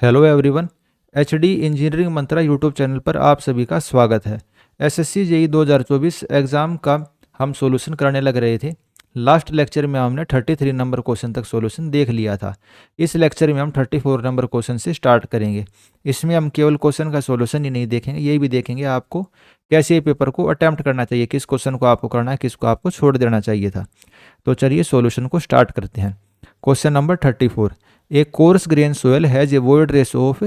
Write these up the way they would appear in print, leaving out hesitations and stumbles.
Hello everyone. HD engineering मंत्रा YouTube channel पर आप सभी का स्वागत है। एसएससी जेई 2024 एग्ज़ाम का हम सॉल्यूशन करने लग रहे थे। लास्ट लेक्चर में हमने 33 नंबर क्वेश्चन तक सॉल्यूशन देख लिया था। इस लेक्चर में हम 34 नंबर क्वेश्चन से स्टार्ट करेंगे। इसमें हम केवल क्वेश्चन का सॉल्यूशन ही नहीं देखेंगे, ये भी देखेंगे आपको कैसे पेपर को अटैम्प्ट करना चाहिए, किस क्वेश्चन को आपको करना है, किसको आपको छोड़ देना चाहिए था। तो चलिए सॉल्यूशन को स्टार्ट करते हैं। Question number 34। A coarse grain soil has a void ratio of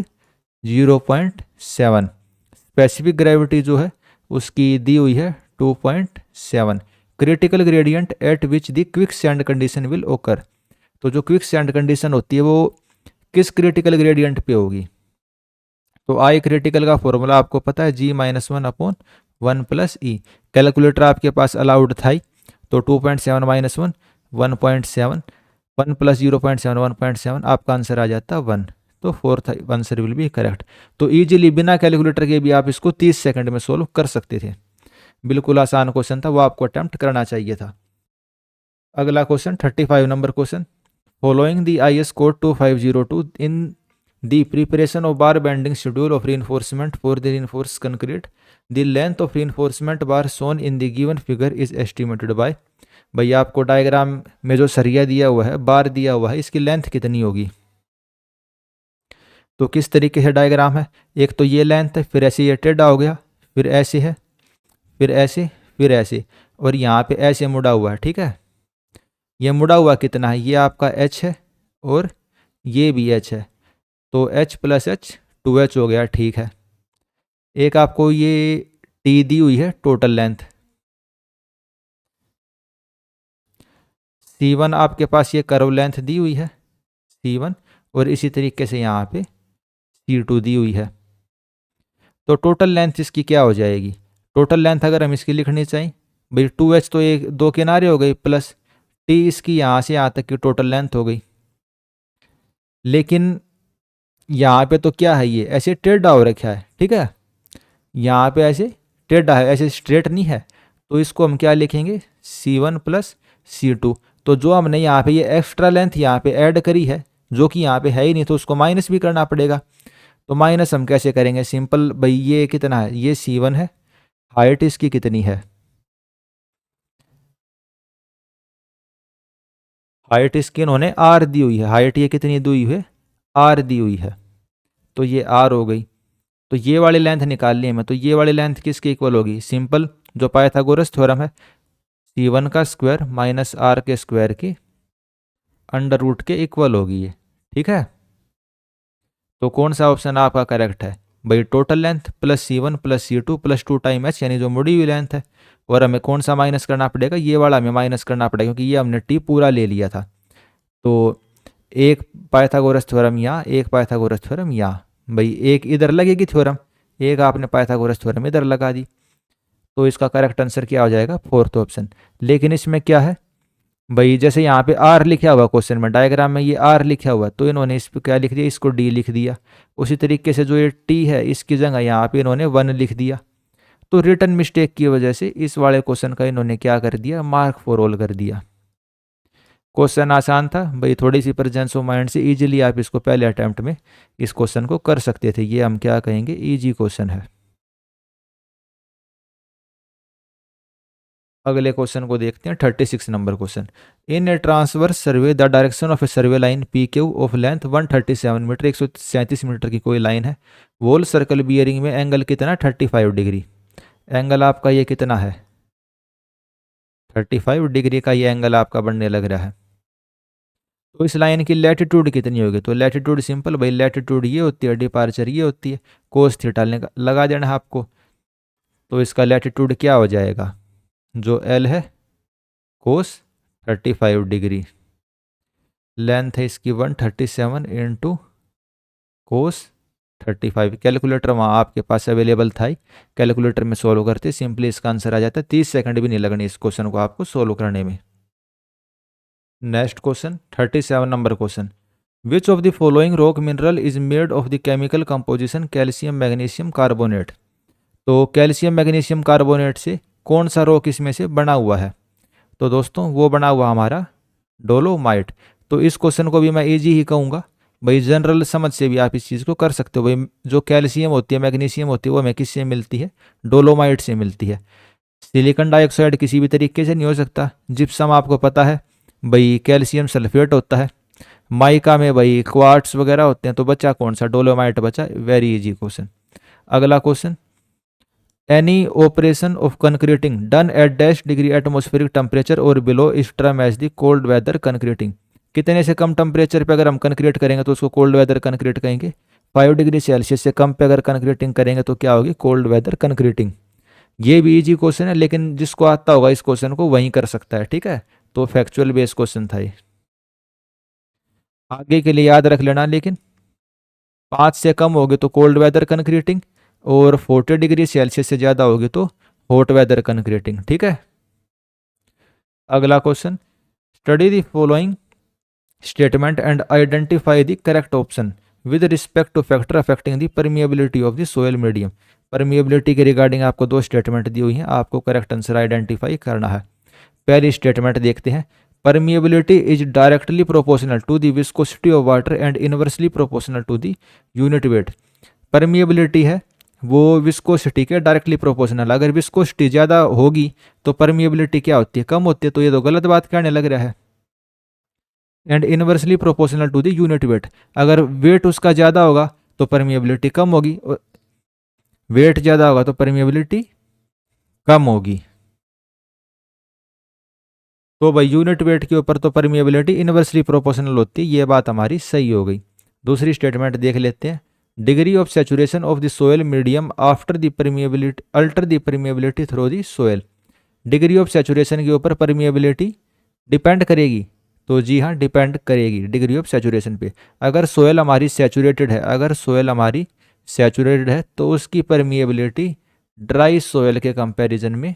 0.7। Specific gravity जो है उसकी दी हुई है 2.7। Critical gradient eight which the quick sand condition will ओकर। तो जो क्विक सैंड कंडीशन होती है वो किस क्रिटिकल ग्रेडियंट पे होगी। तो आई क्रिटिकल का फॉर्मूला आपको पता है, G-1/1 + E। कैलकुलेटर आपके पास अलाउड था ही, तो 2.7 - 1 1.7, 1 + 0.7 1.7, आपका आंसर आ जाता 1। तो fourth answer will be correct. तो इजीली बिना कैलकुलेटर के भी आप इसको 30 सेकंड में सोल्व कर सकते थे। बिल्कुल आसान क्वेश्चन था, वो आपको अटेम्प्ट करना चाहिए था। अगला question 35 number question. Following the IS code 2502 in the preparation of bar bending schedule of reinforcement for the reinforced concrete, the length of reinforcement bar shown in the given figure is estimated by। भैया आपको diagram में जो सरिया दिया हुआ है, बार दिया हुआ है, इसकी लेंथ कितनी होगी। तो किस तरीके से डायग्राम है, एक तो ये लेंथ है, फिर ऐसे ये टेढ़ा हो गया, फिर ऐसे है, फिर ऐसे, फिर ऐसे, और यहाँ पे ऐसे मुड़ा हुआ है। ठीक है, ये मुड़ा हुआ कितना है, ये आपका h है और ये भी h है, तो h + h 2h हो गया। ठीक है, एक आपको ये t दी हुई है टोटल लेंथ, C1 आपके पास ये कर्व लेंथ दी हुई है C1, और इसी तरीके से यहाँ पे C2 दी हुई है। तो टोटल लेंथ इसकी क्या हो जाएगी। टोटल लेंथ अगर हम इसकी लिखनी चाहिए, भाई 2h तो एक दो किनारे हो गई, प्लस t इसकी यहाँ से यहाँ तक की टोटल लेंथ हो गई। लेकिन यहाँ पे तो क्या है, ये ऐसे टेढ़ा हो रखा है। ठीक है, यहाँ पे ऐसे टेढ़ा है, ऐसे स्ट्रेट नहीं है, तो इसको हम क्या लिखेंगे, C1 + C2। तो जो हमने यहाँ पे ये एक्स्ट्रा लेंथ यहाँ पे ऐड करी है, जो कि यहाँ पे है ही नहीं, तो उसको माइनस भी करना पड़ेगा। तो माइनस हम कैसे करेंगे, सिंपल भाई, ये कितना है, ये C1 है, हाइट इसकी कितनी है, हाइट इसकी इन्होंने R दी हुई है, हाइट ये कितनी दी हुई है, R दी हुई है, तो ये R हो गई। तो ये वाली लेंथ निकाल ली हमें, तो ये वाली लेंथ किसके इक्वल होगी, सिंपल जो पाइथागोरस थ्योरम है, C1 का स्क्वायर माइनस R के स्क्वायर की अंडर रूट के इक्वल होगी ये। ठीक है, तो कौन सा ऑप्शन आपका करेक्ट है, भाई total length plus C1 + C2 + 2 time h, यानी जो मुड़ी हुई लेंथ है। और हमें कौन सा माइनस करना पड़ेगा, ये वाला हमें माइनस करना पड़ेगा, क्योंकि ये हमने टी पूरा ले लिया था। तो एक पाइथागोरस थ्योरम यहाँ, एक पाइथागोरस थ्योरम यहाँ, भाई एक इधर लगेगी थ्योरम, एक आपने पाइथागोरस थ्योरम इधर लगा दी। तो इसका करेक्ट आंसर क्या हो जाएगा, फोर्थ ऑप्शन। लेकिन इसमें क्या है भाई, जैसे यहाँ पे आर लिखा हुआ क्वेश्चन में, डायग्राम में ये आर लिखा हुआ, तो इन्होंने इस पर क्या लिख दिया, इसको डी लिख दिया। उसी तरीके से जो ये टी है, इसकी जगह यहाँ पे इन्होंने 1 लिख दिया। तो रिटर्न मिस्टेक की वजह से इस वाले क्वेश्चन का इन्होंने क्या कर दिया, मार्क फॉर ऑल कर दिया। क्वेश्चन आसान था भाई, थोड़ी सी प्रेजेंस ऑफ माइंड से इजीली आप इसको पहले अटेम्प्ट में इस क्वेश्चन को कर सकते थे। ये हम क्या कहेंगे, इजी क्वेश्चन है। अगले क्वेश्चन को देखते हैं, 36 number question. In a transverse survey the direction of a survey line PQ of length 137 metre, 137 metre की कोई लाइन है। वोल सर्कल बियरिंग में एंगल कितना, 35 डिग्री। एंगल आपका ये कितना है, 35 डिग्री का ये एंगल आपका बनने लग रहा है। तो इस लाइन की लैटिट्यूड कितनी होगी, तो लैटिट्यूड सिंपल भाई, लैटिट्यूड ये होती है, डिपार्चर ये होती है, कोस थीटा लगा देना है आपको। तो इसका लैटिट्यूड क्या हो जाएगा, जो L है कोस 35 डिग्री, लेंथ है इसकी 137 इंटू कोस 35। कैलकुलेटर वहाँ आपके पास अवेलेबल था ही, कैलकुलेटर में सोल्व करते सिंपली इसका आंसर आ जाता है। 30 सेकंड भी नहीं लगने इस क्वेश्चन को आपको सोल्व करने में। Next question 37 number question. Which of the following rock mineral is made of the chemical composition calcium magnesium carbonate. तो कैल्शियम मैग्नीशियम कार्बोनेट से कौन सा रॉक इसमें से बना हुआ है, तो दोस्तों वो बना हुआ हमारा डोलोमाइट। तो इस क्वेश्चन को भी मैं इजी ही कहूँगा, भाई जनरल समझ से भी आप इस चीज़ को कर सकते हो। भाई जो कैल्शियम होती है, मैग्नीशियम होती है, वो हमें किससे मिलती है? डोलोमाइट से मिलती है। सिलिकॉन डाइऑक्साइड किसी भी तरीके से नहीं हो सकता। जिप्सम आपको पता है भाई कैल्शियम सल्फेट होता है। माइका में भाई क्वार्ट्स वगैरह होते हैं। तो बचा कौन सा? डोलोमाइट बचा। Very easy question. अगला question, any operation of concreting done at dash degree atmospheric temperature और below is term as the cold weather concreting. कितने से कम टेम्परेचर पे अगर हम कंक्रीट करेंगे तो उसको कोल्ड वेदर कंक्रीट कहेंगे। 5 डिग्री सेल्सियस से कम पे अगर कंक्रीटिंग करेंगे तो क्या होगी? Cold weather concreting. ये भी इजी क्वेश्चन है, लेकिन जिसको आता होगा इस क्वेश्चन को वही कर सकता है, ठीक है। तो फैक्चुअल बेस्ड क्वेश्चन था ये, आगे के लिए याद रख लेना। लेकिन 5 से कम होगी तो कोल्ड वेदर कंक्रीटिंग, और 40 डिग्री सेल्सियस से ज़्यादा होगी तो हॉट वेदर कंक्रीटिंग, ठीक है। अगला question, study the following statement and identify the correct option with respect two factor affecting the permeability of the soil medium. Permeability के रिगार्डिंग आपको 2 स्टेटमेंट दी हुई हैं, आपको करेक्ट आंसर आइडेंटिफाई करना है। पहली स्टेटमेंट देखते हैं, permeability is directly proportional to the viscosity of water and inversely proportional to the unit weight. Permeability है वो विस्कोसिटी के डायरेक्टली प्रोपोर्शनल। अगर विस्कोसिटी ज़्यादा होगी तो परमिएबिलिटी क्या होती है? कम होती है। तो ये तो गलत बात कहने लग रहा है। And inversely proportional to the unit weight, अगर वेट उसका ज़्यादा होगा तो परमिएबिलिटी कम होगी, और वेट ज़्यादा होगा तो परमिएबिलिटी कम होगी। तो भाई यूनिट वेट के ऊपर तो परमिएबिलिटी इनवर्सली प्रोपोर्शनल होती है, ये बात हमारी सही हो गई। दूसरी स्टेटमेंट देख लेते हैं, degree of saturation of the soil medium after the permeability alter the permeability through the soil. Degree of saturation के ऊपर परमिएबिलिटी डिपेंड करेगी। तो जी हाँ, डिपेंड करेगी डिग्री ऑफ सैचुरेशन पे। अगर सोयल हमारी सैचुरेटेड है, अगर सोयल हमारी सैचुरेटेड है तो उसकी परमिएबिलिटी ड्राई सोयल के कंपैरिजन में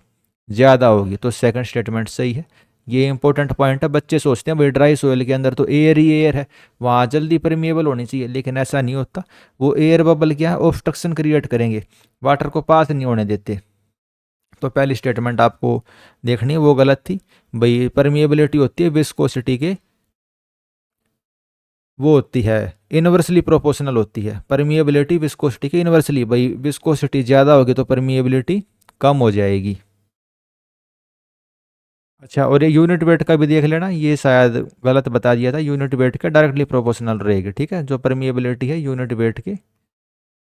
ज़्यादा होगी। तो सेकंड स्टेटमेंट सही है। ये इंपॉर्टेंट पॉइंट है। बच्चे सोचते हैं भाई ड्राई सोयल के अंदर तो एयर ही एयर है, वहाँ जल्दी परमिएबल होनी चाहिए, लेकिन ऐसा नहीं होता। वो एयर बबल क्या है? ऑब्स्ट्रक्शन क्रिएट करेंगे, वाटर को पास नहीं होने देते। तो पहली स्टेटमेंट आपको देखनी है, वो गलत थी। भाई परमिएबिलिटी होती है विस्कोसिटी के, वो होती है इनवर्सली प्रोपोर्शनल होती है। परमिएबिलिटी विस्कोसिटी के इनवर्सली, भाई विस्कोसिटी ज़्यादा होगी तो परमिएबिलिटी कम हो जाएगी। अच्छा, और ये यूनिट वेट का भी देख लेना, ये शायद गलत बता दिया था। यूनिट वेट का डायरेक्टली प्रोपोर्शनल रहेगी, ठीक है। जो परमिएबिलिटी है यूनिट वेट के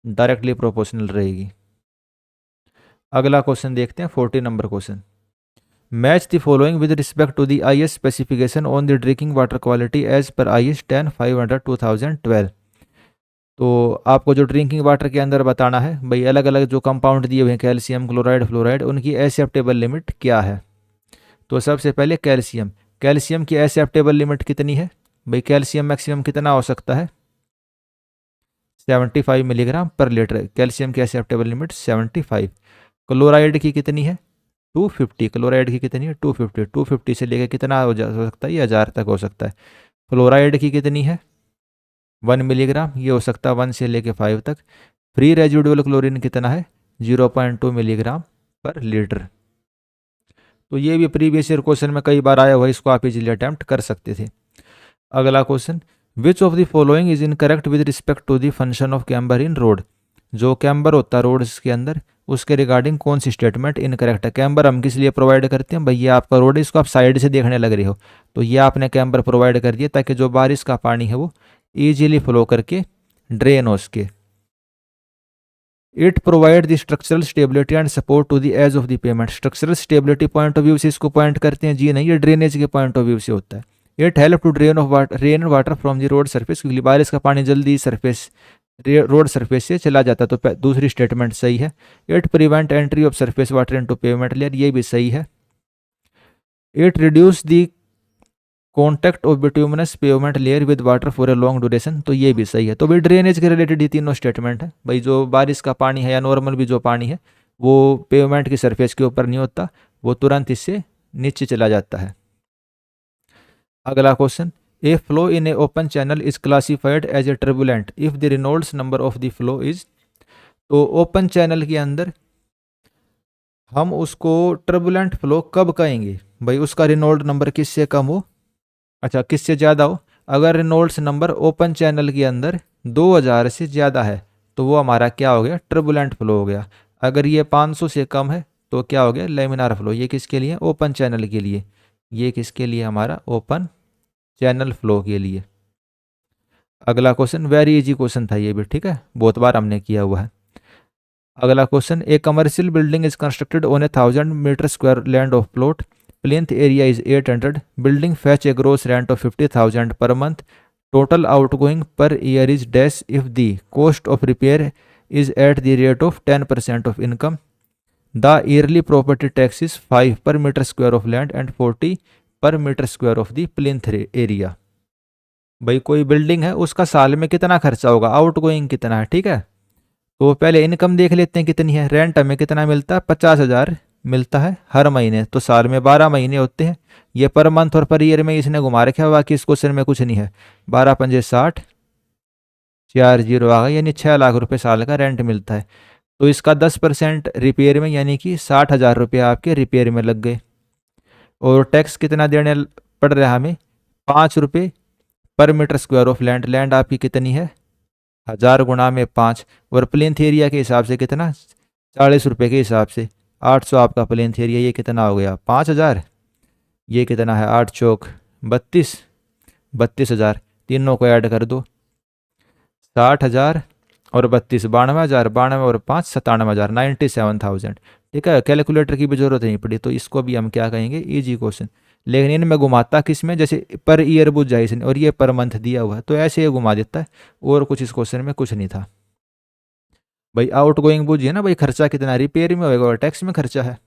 डायरेक्टली प्रोपोर्शनल रहेगी। अगला क्वेश्चन देखते हैं, 40 number question, match the following with respect to the IS specification on the drinking water quality as per IS 10-500/2012। तो आपको जो ड्रिंकिंग वाटर के अंदर बताना है भाई, अलग अलग जो कंपाउंड दिए हुए हैं, कैल्शियम, क्लोराइड, फ्लोराइड, उनकी एक्सेप्टेबल लिमिट क्या है। तो सबसे पहले कैल्शियम, कैल्शियम की एक्सेप्टेबल लिमिट कितनी है भाई? कैल्शियम मैक्सिमम कितना हो सकता है? 75 मिलीग्राम पर लीटर। कैल्शियम की एक्सेप्टेबल लिमिट 75। क्लोराइड की कितनी है? 250। क्लोराइड की कितनी है? 250। 250 से लेकर कितना हो सकता है? ये 1000 तक हो सकता है। फ्लोराइड की कितनी है? 1 मिलीग्राम। ये हो सकता है 1 से लेकर 5 तक। फ्री रेजिडुअल क्लोरीन कितना है? 0.2 मिलीग्राम पर लीटर। तो ये भी प्रीवियस ईयर क्वेश्चन में कई बार आया हुआ है, इसको आप इजीली अटैम्प्ट कर सकते थे। अगला question, which of the following is incorrect with respect to the function of camber in road. जो कैम्बर होता है रोड्स के अंदर, उसके रिगार्डिंग कौन सी स्टेटमेंट इनकरेक्ट है। कैम्बर हम किस लिए प्रोवाइड करते हैं भाई? ये आपका रोड है, इसको आप साइड से देखने लग रहे हो, तो ये आपने कैम्बर प्रोवाइड कर दिया ताकि जो बारिश का पानी है वो ईजिली फ्लो करके ड्रेन हो सके। It provide the structural stability and support to the edge of the pavement. Structural stability point of view से इसको पॉइंट करते हैं? जी नहीं, ये ड्रेनेज के पॉइंट ऑफ व्यू से होता है। It help to drain off water, rain water from the road surface, क्योंकि बारिश का पानी जल्दी सरफेस रोड सरफेस से चला जाता है। तो दूसरी स्टेटमेंट सही है। It prevent entry of surface water into pavement layer, ये भी सही है। It reduce the contact of bituminous pavement layer with water for a long duration, तो ये भी सही है। तो भाई ड्रेनेज के रिलेटेड ये तीनों स्टेटमेंट है। भाई जो बारिश का पानी है या नॉर्मल भी जो पानी है वो पेवमेंट की सरफेस के ऊपर नहीं होता, वो तुरंत इससे नीचे चला जाता है। अगला question, a flow in a open channel is classified as a turbulent if the Reynolds number of the flow is. तो ओपन चैनल के अंदर हम उसको टर्बुलेंट फ्लो कब कहेंगे भाई? उसका रेनॉल्ड नंबर किससे कम हो, अच्छा किससे ज़्यादा हो? अगर रेनॉल्ड्स नंबर ओपन चैनल के अंदर 2000 से ज़्यादा है तो वो हमारा क्या हो गया, टर्बुलेंट फ्लो हो गया। अगर ये 500 से कम है तो क्या हो गया, लेमिनार फ्लो। ये किसके लिए, ओपन चैनल के लिए। ये किसके लिए, हमारा ओपन चैनल फ्लो के लिए। अगला क्वेश्चन वेरी इजी क्वेश्चन था ये भी, ठीक है, बहुत बार हमने किया हुआ है। अगला question, a commercial building is constructed on a 1000 metre square land of plot, plinth area is 800, building fetch a gross rent of 50,000 per month, total outgoing per year is dash if the cost of repair is at the rate of 10% of income, the yearly property tax is 5 per metre square of land and 40 per metre square of the plinth area. भाई कोई building है, उसका साल में कितना खर्चा होगा, out going कितना है, ठीक है। तो पहले इनकम देख लेते हैं कितनी है। रेंट हमें कितना मिलता है, 50,000 मिलता है हर महीने, तो साल में 12 महीने होते हैं। ये पर मंथ और पर ईयर में इसने घुमा रखा है, बाकी इस क्वेश्चन में कुछ नहीं है। 12 पंजे 60, 4 जीरो आ गए, यानी 6 लाख रुपए साल का रेंट मिलता है। तो इसका 10% रिपेयर में, यानी कि 60,000 रुपये आपके रिपेयर में लग गए। और टैक्स कितना देने पड़ रहा है हमें, 5 रुपये per metre square of land. Land आपकी कितनी है, 1000 गुणा में 5, और प्लेन्थ एरिया के हिसाब से कितना, 40 रुपये के हिसाब से 800 आपका प्लेन्थ एरिया। ये कितना हो गया, 5000। ये कितना है, 8 चौक 32, 32,000। तीनों को ऐड कर दो, 60,000 और 32, 92,000, 92 और 5, 97,000, 97,000। ठीक है, कैलकुलेटर की भी जरूरत नहीं पड़ी। तो इसको भी हम क्या कहेंगे, इजी क्वेश्चन। लेकिन इनमें घुमाता किस में, जैसे पर ईयर बुझ जाए इसने, और ये पर मंथ दिया हुआ है, तो ऐसे ये घुमा देता है। और कुछ इस क्वेश्चन में कुछ नहीं था। भाई आउट गोइंग बुझिए ना, भाई खर्चा कितना रिपेयर में होगा और टैक्स में खर्चा है।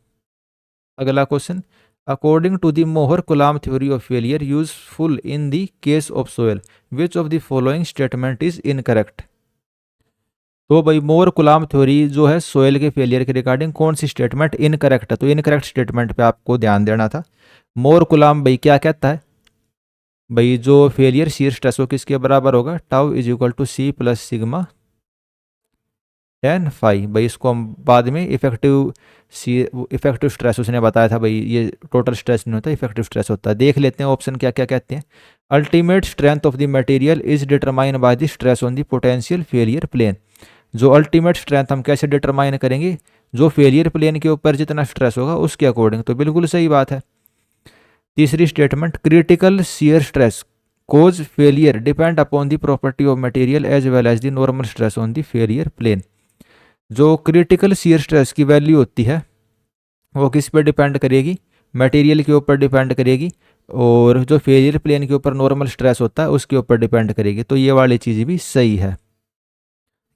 अगला question, according to the Mohr Coulomb theory of failure useful in the case of soil, which of the following statement is incorrect. तो भाई मोर कुलाम थ्योरी जो है सोयल के फेलियर के रिगार्डिंग कौन सी स्टेटमेंट इनकरेक्ट है, तो इनकरेक्ट स्टेटमेंट पे आपको ध्यान देना था। मोर कुलाम भाई क्या कहता है, भाई जो फेलियर शीयर स्ट्रेस हो किसके बराबर होगा, tau is equal to c plus sigma tan phi. भाई इसको हम बाद में इफेक्टिव स्ट्रेस उसने बताया था, भाई ये टोटल स्ट्रेस नहीं होता, इफेक्टिव स्ट्रेस होता है। देख लेते हैं ऑप्शन क्या क्या कहते हैं। Ultimate strength of the material is determine by the stress on the potential failure plane. जो अल्टीमेट स्ट्रेंथ हम कैसे डिटरमाइन करेंगे, जो फेलियर प्लेन के ऊपर जितना स्ट्रेस होगा उसके अकॉर्डिंग। तो बिल्कुल सही बात है। तीसरी statement, critical shear stress cause failure depend upon the property of material as well as the normal stress on the failure plane. जो क्रिटिकल शियर स्ट्रेस की वैल्यू होती है वो किस पर डिपेंड करेगी, मटेरियल के ऊपर डिपेंड करेगी, और जो फेलियर प्लेन के ऊपर नॉर्मल स्ट्रेस होता है उसके ऊपर डिपेंड करेगी। तो ये वाली चीज़ भी सही है।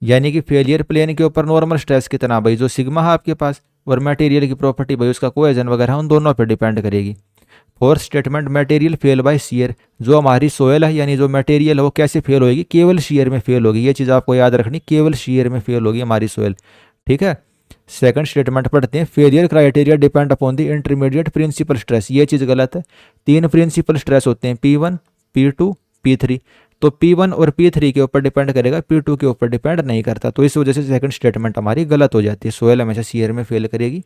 यानी कि फेलियर प्लेन के ऊपर नॉर्मल स्ट्रेस कितना, भाई जो सिग्मा है आपके पास, और मटेरियल की प्रॉपर्टी भाई उसका कोहेजन वगैरह उन दोनों पर डिपेंड करेगी। Fourth statement, material fail by shear, जो हमारी सोयल है यानी जो मटेरियल है वो कैसे फेल होगी, केवल शियर में फेल होगी। ये चीज़ आपको याद रखनी, केवल शियर में फेल होगी हमारी सोयल। ठीक है। सेकंड स्टेटमेंट पढ़ते हैं, failure criteria depend upon the intermediate principal stress. ये चीज़ गलत है। 3 प्रिंसिपल स्ट्रेस होते हैं, P1, P2, P3। तो P1 और P3 के ऊपर डिपेंड करेगा, P2 के ऊपर डिपेंड नहीं करता। तो इस वजह से सेकंड स्टेटमेंट हमारी गलत हो जाती है। सोयल हमेशा शियर में फेल करेगी।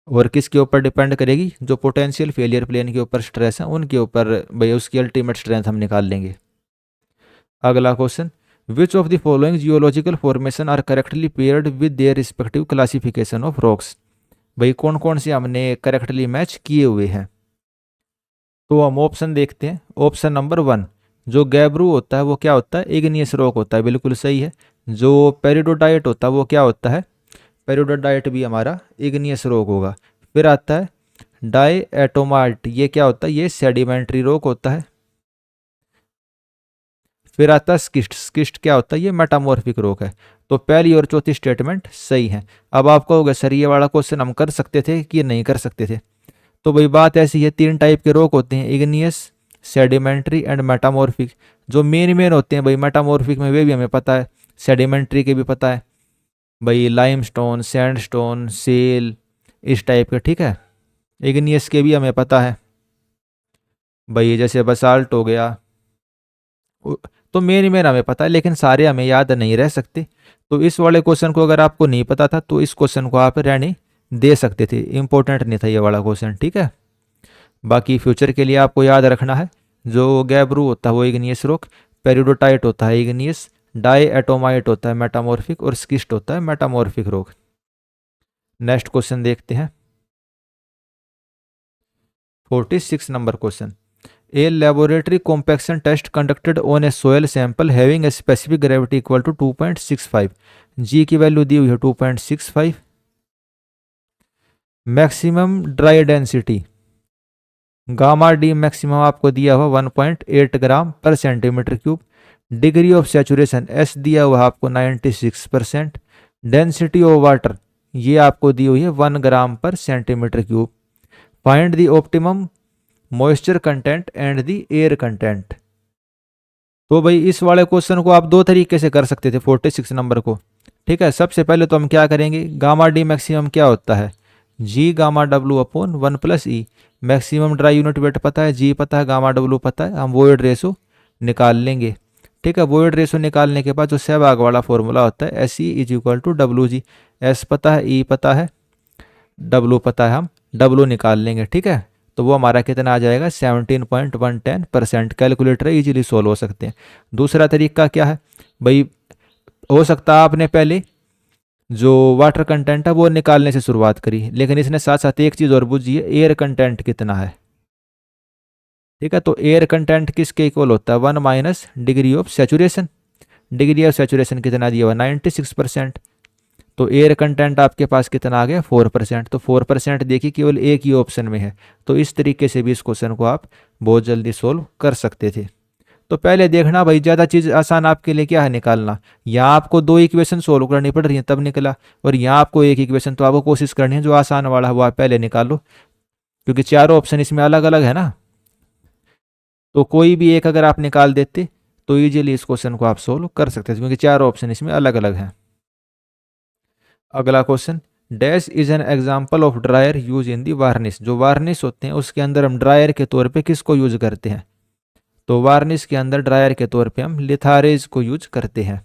और किसके ऊपर डिपेंड करेगी, जो पोटेंशियल फेलियर प्लेन के ऊपर स्ट्रेस है उनके ऊपर भाई उसकी अल्टीमेट स्ट्रेंथ हम निकाल लेंगे। अगला question, which of the following geological formation are correctly paired with their respective classification of rocks. भाई कौन कौन से हमने करेक्टली मैच किए हुए हैं। तो हम ऑप्शन देखते हैं। ऑप्शन नंबर 1, जो गैब्रू होता है वो क्या होता है, इग्नियस रॉक होता है, बिल्कुल सही है। जो पेरिडोडाइट होता है वो क्या होता है, पेरिडोडाइट भी हमारा इग्नियस रॉक होगा। फिर आता है डायएटोमाइट, ये क्या होता है, ये सेडिमेंट्री रॉक होता है। फिर आता है स्किस्ट, स्किस्ट क्या होता है, ये मेटामॉर्फिक रॉक है। तो पहली और चौथी स्टेटमेंट सही है। अब आपको होगा सर ये वाला क्वेश्चन हम कर सकते थे कि नहीं कर सकते थे। तो भाई बात ऐसी है, 3 टाइप के रॉक होते हैं, इग्नियस, सेडिमेंट्री एंड मेटामॉर्फिक। जो मेन होते हैं भाई मेटामॉर्फिक में वे भी हमें पता है, सेडिमेंट्री के भी पता है भाई, लाइमस्टोन, सैंडस्टोन, सेल, इस टाइप के। ठीक है। इग्नियस के भी हमें पता है भाई, जैसे बसाल्ट हो गया। तो मेन हमें पता है, लेकिन सारे हमें याद नहीं रह सकते। तो इस वाले क्वेश्चन को अगर आपको नहीं पता था तो इस क्वेश्चन को आप रहने दे सकते थे, इंपॉर्टेंट नहीं था ये वाला क्वेश्चन। ठीक है। बाकी फ्यूचर के लिए आपको याद रखना है, जो गैब्रू होता है वो इग्नियस रॉक, पेरिडोटाइट होता है इग्नियस, डाई एटोमाइट होता है मेटामॉर्फिक, और स्किस्ट होता है मेटामॉर्फिक रॉक। नेक्स्ट क्वेश्चन देखते हैं 46 number question. A laboratory compaction test conducted on a soil sample having a specific gravity equal to 2.65, G की वैल्यू दी हुई है 2.65, maximum dry density gamma D maximum आपको दिया हुआ 1.8 gram per centimetre cube, degree of saturation S दिया हुआ आपको 96%, डेंसिटी ऑफ वाटर ये आपको दी हुई है 1 ग्राम per centimetre cube, find the optimum moisture content and the air content. तो भाई इस वाले क्वेश्चन को आप दो तरीके से कर सकते थे 46 नंबर को, ठीक है। सबसे पहले तो हम क्या करेंगे, गामा डी मैक्सिमम क्या होता है, G gamma W upon 1 plus e, maximum dry unit weight पता है, जी पता है, गामा डब्लू पता है, हम वॉइड रेशो निकाल लेंगे, ठीक है। वॉइड रेशो निकालने के बाद जो सहभाग वाला फॉर्मूला होता है S E is equal to W G, S पता है, ई पता है, डब्लू पता है, हम डब्लू निकाल लेंगे, ठीक है। तो वो हमारा कितना आ जाएगा 17.110%। कैलकुलेटर इजीली सोल्व हो सकते हैं। दूसरा तरीका क्या है भाई, हो सकता है आपने पहले जो वाटर कंटेंट है वो निकालने से शुरुआत करी, लेकिन इसने साथ साथ एक चीज़ और बूझी है, एयर कंटेंट कितना है, ठीक है। तो एयर कंटेंट किसके इक्वल होता है 1 minus degree of saturation, degree of saturation कितना दिया हुआ 96%, तो एयर कंटेंट आपके पास कितना आ गया 4%। तो 4% देखिए केवल एक ही ऑप्शन में है, तो इस तरीके से भी इस क्वेश्चन को आप बहुत जल्दी सोल्व कर सकते थे। तो पहले देखना भाई, ज़्यादा चीज़ आसान आपके लिए क्या है निकालना, यहाँ आपको दो इक्वेशन सोल्व करनी पड़ रही है तब निकला, और यहाँ आपको एक इक्वेशन, तो आपको कोशिश करनी है जो आसान वाला है वो आप पहले निकालो, क्योंकि चारों ऑप्शन इसमें अलग अलग है ना। तो कोई भी एक अगर आप निकाल देते तो ईजिली इस क्वेश्चन को आप सोल्व कर सकते थे, क्योंकि चारों ऑप्शन इसमें अलग अलग हैं। अगला question, dash is an example of dryer use in the varnish, जो वार्निश होते हैं उसके अंदर हम ड्रायर के तौर पे किसको यूज करते हैं, तो वार्निश के अंदर ड्रायर के तौर पे हम लिथारेज को यूज करते हैं।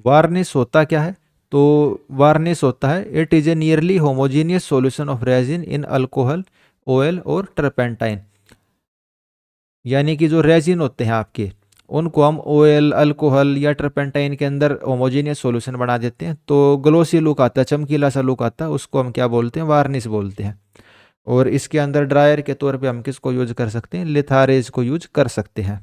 वार्निश होता क्या है, तो वार्निश होता है it is a nearly homogeneous solution of resin in alcohol, oil और टर्पेंटाइन, यानी कि जो रेजिन होते हैं आपके उनको हम ऑयल, अल्कोहल या टर्पेंटाइन के अंदर होमोजीनियस सॉल्यूशन बना देते हैं, तो ग्लोसी लुक आता है, चमकीला सा लुक आता है, उसको हम क्या बोलते हैं वार्निश बोलते हैं। और इसके अंदर ड्रायर के तौर पे हम किसको यूज कर सकते हैं, लिथारेज को यूज कर सकते हैं।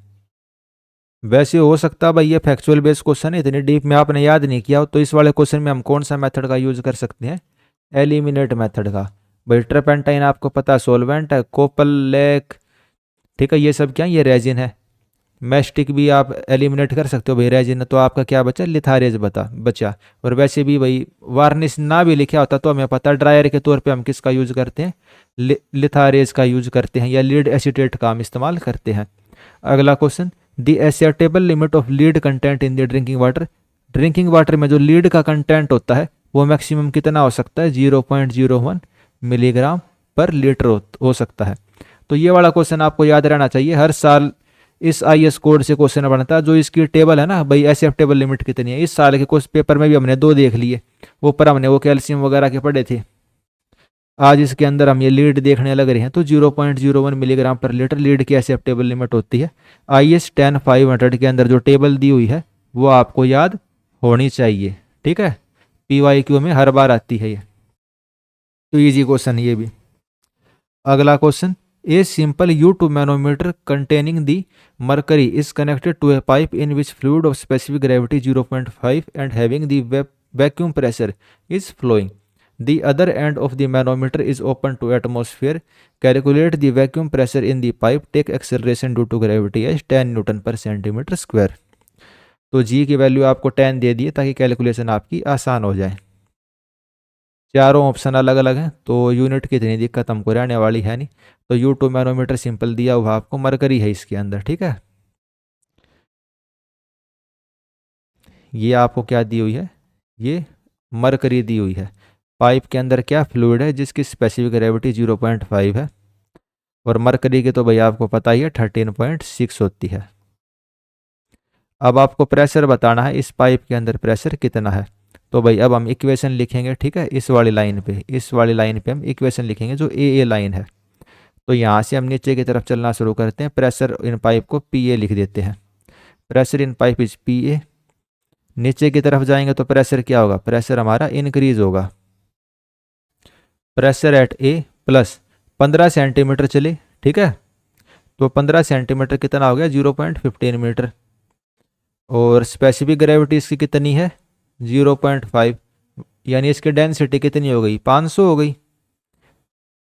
वैसे हो सकता भाई ये फैक्चुअल बेस्ड क्वेश्चन है, इतनी डीप में आपने याद नहीं किया, तो इस वाले क्वेश्चन में हम कौन सा मेथड का यूज कर सकते हैं, एलिमिनेट मेथड का। भाई टर्पेंटाइन आपको पता है सोलवेंट है, कोपल, लेक, ठीक है, ये सब क्या ये रेजिन है, मैस्टिक भी आप एलिमिनेट कर सकते हो भाई रेजिन, तो आपका क्या बचा लिथारेज बचा। और वैसे भी भाई वार्निश ना भी लिखा होता तो हमें पता ड्रायर के तौर पे हम किसका यूज करते हैं, लिथारेज का यूज करते हैं, या लीड एसीटेट का हम इस्तेमाल करते हैं। अगला question, the acceptable limit of lead content in the drinking water, drinking water में जो लीड का कंटेंट होता है वो मैक्सिमम कितना हो सकता है 0.01 मिलीग्राम पर लीटर हो सकता है। तो ये वाला क्वेश्चन आपको याद रहना चाहिए, हर साल इस IS कोड से क्वेश्चन बनता है। जो इसकी टेबल है ना भाई, एक्सेप्टेबल लिमिट कितनी है, इस साल के कुछ पेपर में भी हमने दो देख लिए, ऊपर हमने वो कैल्शियम वगैरह के पढ़े थे, आज इसके अंदर हम ये लीड देखने लग रहे हैं। तो 0.01 मिलीग्राम पर लीटर लीड की एक्सेप्टेबल लिमिट होती है। IS 10500 के अंदर जो टेबल दी हुई है वो आपको याद होनी चाहिए, ठीक है, PYQ में हर बार आती है ये, तो ईजी क्वेश्चन ये भी। अगला question, a simple U2 manometer containing the mercury is connected to a pipe in which fluid of specific gravity 0.5 and having the vacuum pressure is flowing, the other end of the manometer is open to atmosphere, calculate the vacuum pressure in the pipe, take acceleration due to gravity as 10 Newton पर centimetre square. तो जी की value आपको 10 दे दिए ताकि calculation आपकी आसान हो जाए। चारों ऑप्शन अलग अलग हैं, तो यूनिट की इतनी दिक्कत हमको रहने वाली है नहीं। तो U2 मैनोमीटर सिंपल दिया हुआ आपको, मरकरी है इसके अंदर, ठीक है। ये आपको क्या दी हुई है, ये मरकरी दी हुई है। पाइप के अंदर क्या फ्लूइड है जिसकी स्पेसिफिक ग्रेविटी 0.5 है, और मरकरी की तो भाई आपको पता ही है 13.6 होती है। अब आपको प्रेशर बताना है, इस पाइप के अंदर प्रेशर कितना है। तो भाई अब हम इक्वेशन लिखेंगे, ठीक है, इस वाली लाइन पे हम इक्वेशन लिखेंगे जो ए लाइन है। तो यहाँ से हम नीचे की तरफ चलना शुरू करते हैं। प्रेशर इन पाइप को पी ए लिख देते हैं। Pressure in pipe is P A. नीचे की तरफ जाएंगे तो प्रेशर क्या होगा, प्रेशर हमारा इंक्रीज होगा। Pressure at A plus 15 centimetre चले, ठीक है। तो 15 सेंटीमीटर कितना हो गया, 0.15 मीटर। और स्पेसिफिक ग्रेविटी इसकी कितनी है, 0.5, यानी इसकी डेंसिटी कितनी हो गई, 500 हो गई।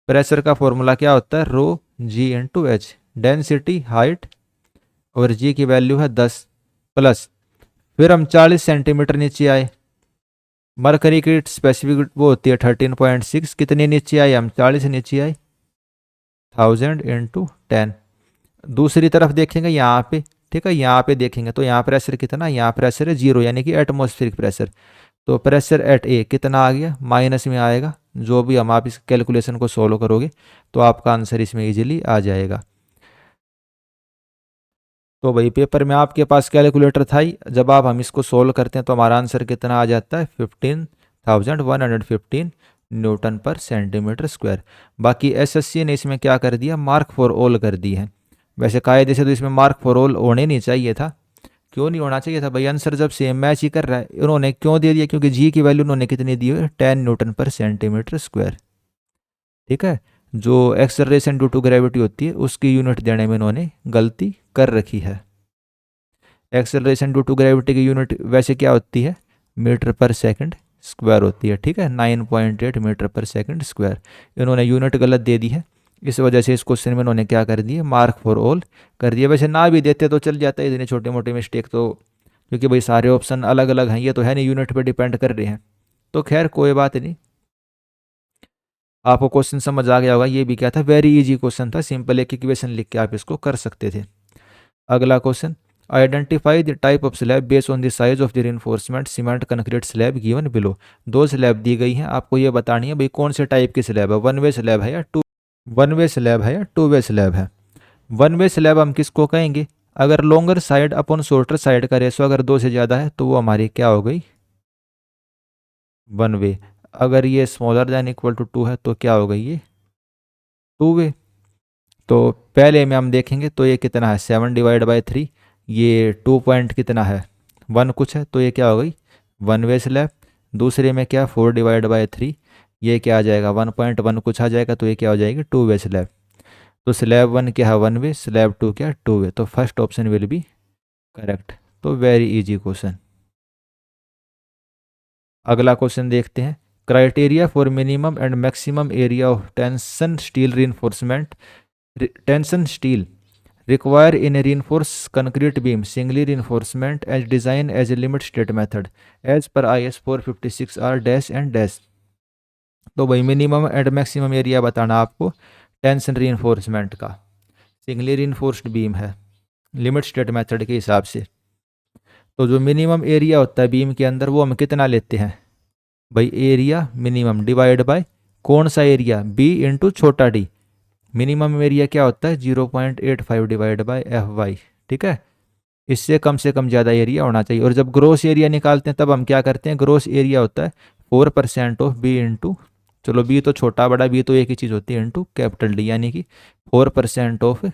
प्रेशर का फॉर्मूला क्या होता है, रो जी इंटू एच, डेंसिटी हाइट और जी की वैल्यू है 10 प्लस, फिर हम 40 सेंटीमीटर नीचे आए। मरकरी की स्पेसिफिक वो होती है 13.6, कितने नीचे आए हम, 40 नीचे आए, 1000 इंटू 10। दूसरी तरफ देखेंगे यहाँ पे, ठीक है, यहाँ पे देखेंगे तो यहाँ प्रेशर कितना, यहाँ प्रेशर है 0 यानी कि एटमॉस्फेरिक प्रेशर। तो प्रेशर एट ए कितना आ गया, माइनस में आएगा। जो भी हम आप इस कैलकुलेशन को सॉल्व करोगे तो आपका आंसर इसमें इजीली आ जाएगा। तो भाई पेपर में आपके पास कैलकुलेटर था ही, जब आप हम इसको सोल्व करते हैं तो हमारा आंसर कितना आ जाता है, 15,115 न्यूटन पर सेंटीमीटर स्क्वायर। बाकी एसएससी ने इसमें क्या कर दिया, मार्क फॉर ऑल कर दी है। वैसे कायदे से तो इसमें मार्क फॉर ऑल होने नहीं चाहिए था। क्यों नहीं होना चाहिए था भाई, आंसर जब सेम मैच ही कर रहा है। उन्होंने क्यों दे दिया, क्योंकि जी की वैल्यू उन्होंने कितनी दी है, 10 न्यूटन पर सेंटीमीटर स्क्वायर, ठीक है। जो एक्सेलरेशन ड्यू टू ग्रेविटी होती है उसकी यूनिट देने में इन्होंने गलती कर रखी है। एक्सेलरेशन ड्यू टू ग्रेविटी की यूनिट वैसे क्या होती है, मीटर पर सेकंड स्क्वायर होती है, ठीक है, 9.8 मीटर पर सेकंड स्क्वायर। इन्होंने यूनिट गलत दे दी है, इस वजह से इस क्वेश्चन में इन्होंने क्या कर दिया, मार्क फॉर ऑल कर दिया। वैसे ना भी देते तो चल जाता है, इतनी छोटी मोटी मिस्टेक तो, क्योंकि भाई सारे ऑप्शन अलग अलग हैं, ये तो है नहीं यूनिट पर डिपेंड कर रहे हैं। तो खैर कोई बात नहीं, आपको क्वेश्चन समझ आ गया होगा। ये भी क्या था, वेरी इजी क्वेश्चन था, सिंपल एक इक्वेशन लिख के आप इसको कर सकते थे। अगला question, identify the type of slab based on the size of the reinforcement cement concrete slab given below. दो स्लैब दी गई हैं, आपको ये बतानी है भाई कौन से टाइप की स्लैब है, वन वे स्लैब है या टू वे स्लैब है। वन वे स्लैब हम किसको कहेंगे, अगर longer side upon shorter side का रेशो अगर 2 से ज़्यादा है तो वो हमारी क्या हो गई, वन वे। अगर ये स्मॉलर दैन इक्वल टू 2 है तो क्या हो गई, ये टू वे। तो पहले में हम देखेंगे तो ये कितना है, 7/3, ये 2 पॉइंट कितना है, 1 कुछ है, तो ये क्या हो गई, वन वे स्लैब। दूसरे में क्या, 4/3, ये क्या आ जाएगा, 1.1 कुछ आ जाएगा, तो ये क्या हो जाएगी, टू वे स्लैब। तो स्लैब 1 क्या है, वन वे, स्लैब 2 क्या, टू वे। तो first option will be correct. तो वेरी इजी क्वेश्चन। अगला क्वेश्चन देखते हैं, criteria for minimum and maximum area of tension steel reinforcement, tension steel require in a reinforced concrete beam singly reinforcement as design as a limit state method as per IS 456 R dash and dash। तो भाई minimum and maximum area बताना आपको tension reinforcement का, singly reinforced beam है limit state method के हिसाब से। तो जो मिनिमम एरिया होता है बीम के अंदर वो हम कितना लेते हैं भाई, एरिया मिनिमम डिवाइड बाय कौन सा एरिया, बी इंटू छोटा डी। मिनिमम एरिया क्या होता है, 0.85 डिवाइड बाय एफ वाई, ठीक है। इससे कम से कम ज़्यादा एरिया होना चाहिए। और जब ग्रोस एरिया निकालते हैं तब हम क्या करते हैं, ग्रोस एरिया होता है 4% ऑफ बी इंटू, चलो बी तो छोटा बड़ा, बी तो एक ही चीज़ होती है, इंटू कैपिटल डी, यानी कि 4% ऑफ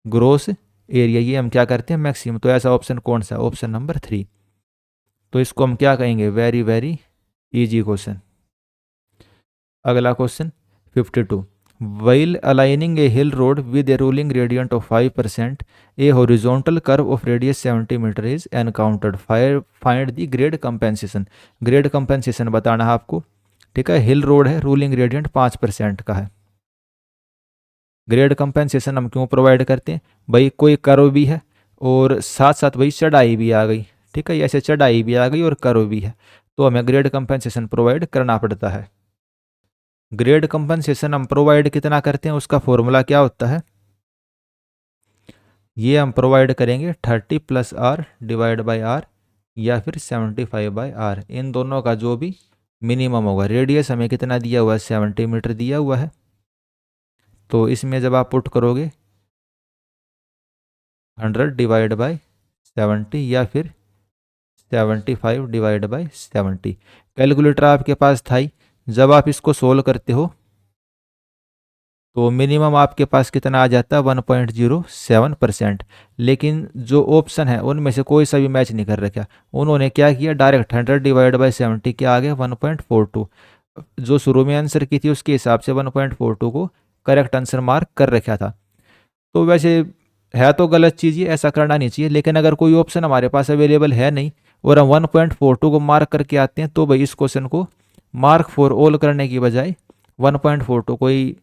ग्रोस एरिया। ये हम क्या करते हैं, मैक्सिमम। तो ऐसा ऑप्शन कौन सा, ऑप्शन नंबर 3। तो इसको हम क्या कहेंगे, वेरी वेरी इजी क्वेश्चन। अगला question 52, while aligning a hill road with a rolling gradient of 5%, a horizontal curve of radius 70 meter is encountered, find the grade compensation। grade compensation बताना है आपको, ठीक है। हिल रोड है, रूलिंग ग्रेडियंट 5% का है। Grade compensation हम क्यों प्रोवाइड करते हैं भाई, कोई कर्व भी है और साथ साथ भाई चढ़ाई भी आ गई, ठीक है, ऐसे चढ़ाई भी आ गई और कर्व भी है, तो हमें ग्रेड कंपेंसेशन प्रोवाइड करना पड़ता है। ग्रेड कंपनसेशन हम प्रोवाइड कितना करते हैं, उसका फॉर्मूला क्या होता है, ये हम प्रोवाइड करेंगे 30 plus R divide by R या फिर 75/r, इन दोनों का जो भी मिनिमम होगा। रेडियस हमें कितना दिया हुआ है, 70 मीटर दिया हुआ है। तो इसमें जब आप पुट करोगे 100 डिवाइड बाय 70 या फिर 75 डिवाइड बाय 70। कैलकुलेटर आपके पास था ही, जब आप इसको सोल्व करते हो तो मिनिमम आपके पास कितना आ जाता है 1.07%। लेकिन जो ऑप्शन है उनमें से कोई सा भी मैच नहीं कर रखा। उन्होंने क्या किया, डायरेक्ट 100/70 क्या आ गया 1.42। जो शुरू में आंसर की थी उसके हिसाब से 1.42 को करेक्ट आंसर मार्क कर रखा था। तो वैसे है तो गलत चीज़, ये ऐसा करना नहीं चाहिए। लेकिन अगर कोई ऑप्शन हमारे पास अवेलेबल है नहीं और हम 1.42 को मार्क करके आते हैं, तो भाई इस क्वेश्चन को मार्क फॉर ऑल करने की बजाय 1.42 को ही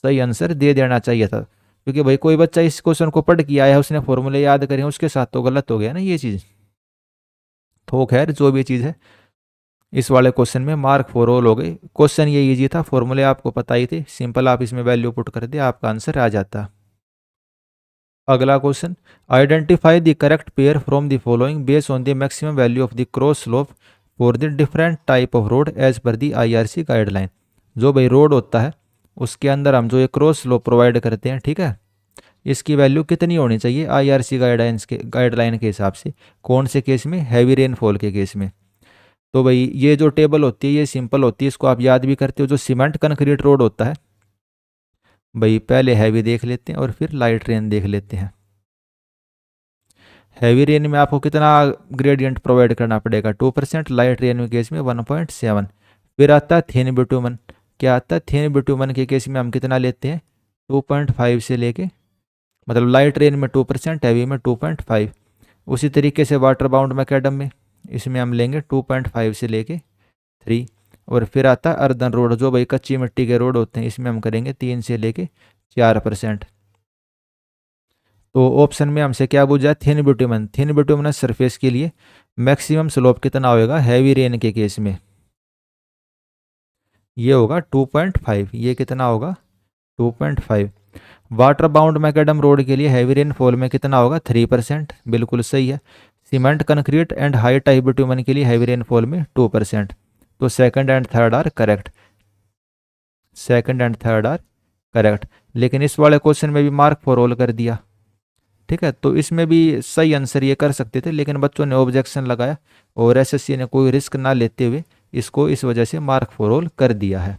सही आंसर दे देना चाहिए था। क्योंकि भाई कोई बच्चा इस क्वेश्चन को पढ़ के आया है, उसने फॉर्मूले याद करे, उसके साथ तो गलत हो गया ना ये चीज़। तो खैर जो भी चीज़ है, इस वाले क्वेश्चन में मार्क फॉर ऑल हो गई। क्वेश्चन ये इजी था, फॉर्मूले आपको पता ही थे, सिंपल आप इसमें वैल्यू पुट कर दे, आपका आंसर आ जाता। अगला question, identify the correct pair from the following based on the maximum value of the cross slope for the different type of road as per the IRC guideline. जो भाई road होता है उसके अंदर हम जो ये क्रॉस स्लोप प्रोवाइड करते हैं, ठीक है, इसकी वैल्यू कितनी होनी चाहिए IRC गाइडलाइन के हिसाब से। कौन से केस में, हैवी रेनफॉल के केस में। तो भाई ये जो टेबल होती है ये सिंपल होती है, इसको आप याद भी करते हो। जो सीमेंट कंक्रीट रोड होता है, भाई पहले हैवी देख लेते हैं और फिर लाइट रेन देख लेते हैं। हैवी रेन में आपको कितना ग्रेडियंट प्रोवाइड करना पड़ेगा 2%, लाइट रेन के केस में 1.7। फिर आता है थिन बिटुमन। क्या आता है, थिन बिटुमन के केस में हम कितना लेते हैं 2.5 से लेके, मतलब लाइट रेन में 2%, हैवी में 2.5। उसी तरीके से वाटर बाउंड मैकेडम में, इसमें हम लेंगे 2.5 से लेके 3। और फिर आता है अर्दन रोड, जो भाई कच्ची मिट्टी के रोड होते हैं, इसमें हम करेंगे 3 से लेके 4%। तो ऑप्शन में हमसे क्या पूछा, thin bitumen. Thin bituminous surface के लिए मैक्सिमम स्लोप कितना होएगा हैवी रेन के केस में, ये होगा 2.5। ये कितना होगा 2.5। वाटर बाउंड मैकेडम रोड के लिए हैवी रेनफॉल में कितना होगा 3%, बिल्कुल सही है। Cement concrete and high type bitumen के लिए हैवी रेनफॉल में 2%। तो second and third are correct, second and third are correct. लेकिन इस वाले क्वेश्चन में भी मार्क फॉर ऑल कर दिया, ठीक है। तो इसमें भी सही आंसर ये कर सकते थे, लेकिन बच्चों ने ऑब्जेक्शन लगाया और SSC ने कोई रिस्क ना लेते हुए इसको इस वजह से मार्क फॉर ऑल कर दिया है।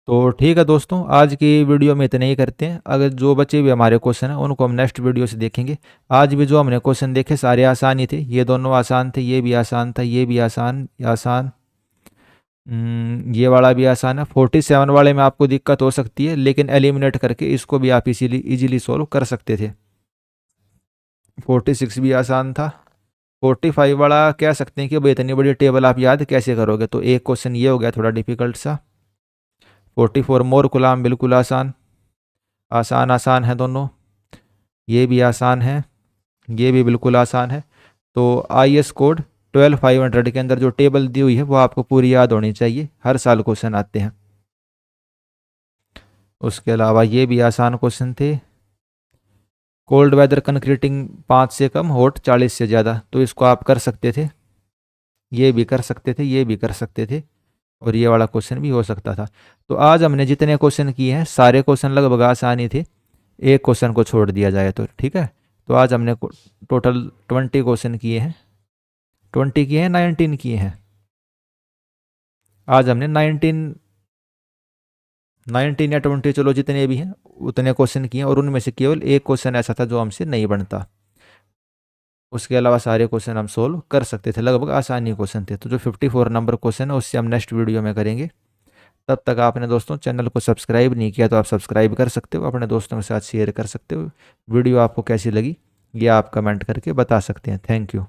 तो ठीक है दोस्तों, आज की वीडियो में इतने ही करते हैं। अगर जो बचे हुए हमारे क्वेश्चन हैं उनको हम नेक्स्ट वीडियो से देखेंगे। आज भी जो हमने क्वेश्चन देखे सारे आसान ही थे, ये दोनों आसान थे, ये भी आसान था, ये भी आसान आसान, ये वाला भी आसान है। 47 वाले में आपको दिक्कत हो सकती है, लेकिन एलिमिनेट करके इसको भी आप इजीली सॉल्व कर सकते थे। 46 भी आसान था। 45 वाला कह सकते हैं कि भाई इतनी बड़ी टेबल आप याद कैसे करोगे, तो एक क्वेश्चन ये हो गया थोड़ा डिफिकल्ट सा। 44 मोर गुलाम बिल्कुल आसान, आसान आसान है दोनों। ये भी आसान है, ये भी बिल्कुल आसान है। तो IS कोड 12500 के अंदर जो टेबल दी हुई है वो आपको पूरी याद होनी चाहिए, हर साल क्वेश्चन आते हैं। उसके अलावा ये भी आसान क्वेश्चन थे। कोल्ड वेदर कंक्रीटिंग 5 से कम, हॉट 40 से ज़्यादा, तो इसको आप कर सकते थे, ये भी कर सकते थे, ये भी कर सकते थे, और ये वाला क्वेश्चन भी हो सकता था। तो आज हमने जितने क्वेश्चन किए हैं सारे क्वेश्चन लगभग आसान ही थे, एक क्वेश्चन को छोड़ दिया जाए तो, ठीक है। तो आज हमने टोटल 20 क्वेश्चन किए हैं, 20 किए हैं 19 किए हैं। आज हमने 19 या 20, चलो जितने भी हैं उतने क्वेश्चन किए हैं, और उनमें से केवल एक क्वेश्चन ऐसा था जो हमसे नहीं बनता। उसके अलावा सारे क्वेश्चन हम सोल्व कर सकते थे, लगभग आसानी क्वेश्चन थे। तो जो 54 नंबर क्वेश्चन है उससे हम नेक्स्ट वीडियो में करेंगे। तब तक आपने दोस्तों चैनल को सब्सक्राइब नहीं किया तो आप सब्सक्राइब कर सकते हो, अपने दोस्तों के साथ शेयर कर सकते हो। वीडियो आपको कैसी लगी ये आप कमेंट करके बता सकते हैं। Thank you.